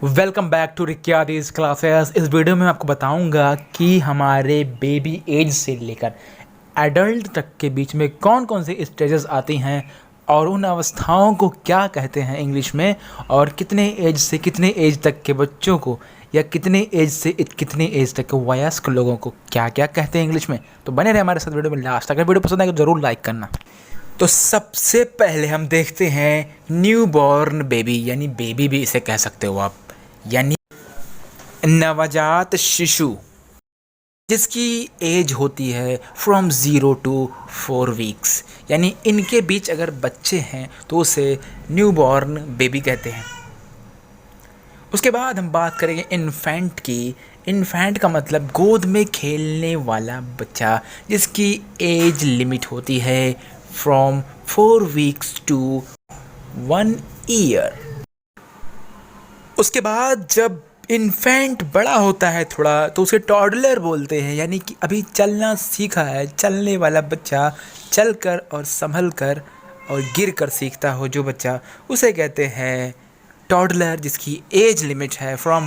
Welcome back to रिक्यादीज classes. इस video में मैं आपको बताऊंगा कि हमारे बेबी एज से लेकर एडल्ट तक के बीच में कौन कौन सी स्टेजेस आती हैं और उन अवस्थाओं को क्या कहते हैं इंग्लिश में, और कितने एज से कितने एज तक के बच्चों को या कितने एज से कितने एज तक के वयस्क लोगों को क्या क्या कहते हैं इंग्लिश में। तो बने रहे हमारे साथ वीडियो में लास्ट। अगर वीडियो पसंद आए तो ज़रूर लाइक करना। तो सबसे पहले हम देखते हैं न्यू बॉर्न बेबी, यानी बेबी भी इसे कह सकते हो आप, यानी नवजात शिशु, जिसकी एज होती है फ्रॉम 0 to 4 वीक्स। यानी इनके बीच अगर बच्चे हैं तो उसे न्यू बॉर्न बेबी कहते हैं। उसके बाद हम बात करेंगे इन्फेंट की। इन्फेंट का मतलब गोद में खेलने वाला बच्चा, जिसकी एज लिमिट होती है फ्रॉम 4 वीक्स टू 1 ईयर। उसके बाद जब इन्फेंट बड़ा होता है थोड़ा तो उसे टॉडलर बोलते हैं, यानी कि अभी चलना सीखा है, चलने वाला बच्चा, चल कर और संभल कर और गिर कर सीखता हो जो बच्चा, उसे कहते हैं टॉडलर, जिसकी एज लिमिट है फ्रॉम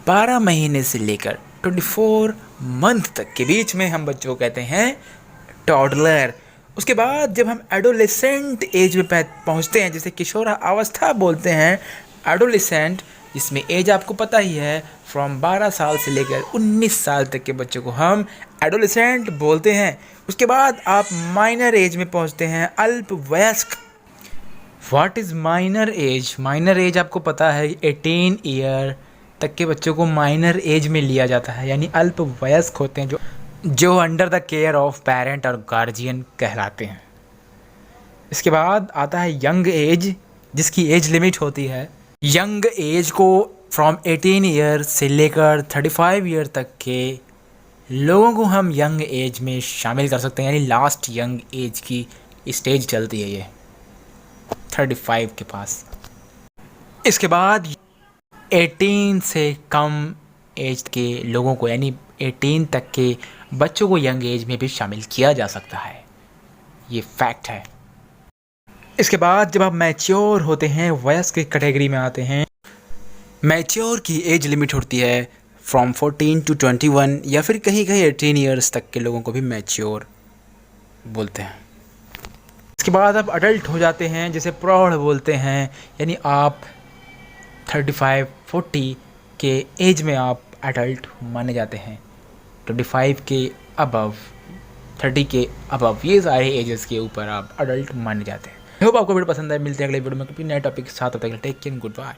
12 महीने से लेकर 24 मंथ तक के बीच में हम बच्चों को कहते हैं टॉडलर। उसके बाद जब हम एडोलेसेंट एज में पहुंचते हैं, जिसे किशोरा अवस्था बोलते हैं, एडोलेसेंट, जिसमें एज आपको पता ही है फ्रॉम 12 साल से लेकर 19 साल तक के बच्चों को हम एडोलेसेंट बोलते हैं। उसके बाद आप माइनर एज में पहुंचते हैं, अल्पवयस्क। What is minor age? Minor age आपको पता है 18 ईयर तक के बच्चों को माइनर एज में लिया जाता है, यानी अल्पवयस्क होते हैं जो under the care of parent और गार्जियन कहलाते हैं। इसके बाद आता है यंग एज, जिसकी एज लिमिट होती है, यंग एज को फ्रॉम 18 ईयर से लेकर 35 ईयर तक के लोगों को हम यंग एज में शामिल कर सकते हैं, यानी लास्ट यंग एज की स्टेज चलती है ये 35 के पास। इसके बाद 18 से कम एज के लोगों को, यानी 18 तक के बच्चों को यंग एज में भी शामिल किया जा सकता है, ये फैक्ट है। इसके बाद जब आप मैच्योर होते हैं, वयस्क की कैटेगरी में आते हैं, मैच्योर की एज लिमिट होती है फ्रॉम 14 to 21, या फिर कहीं कहीं 18 ईयर्स तक के लोगों को भी मैच्योर बोलते हैं। इसके बाद आप अडल्ट हो जाते हैं, जिसे प्रौढ़ बोलते हैं, यानी आप 35-40 के एज में आप अडल्ट माने जाते हैं। 25 के अबव, 30 के अबव, ये सारे एजेस के ऊपर आप अडल्ट माने जाते हैं। आई होप आपको वीडियो पसंद है। मिलते हैं अगले वीडियो में किसी नए टॉपिक के साथ। तब तक टेक केयर, गुड बाय।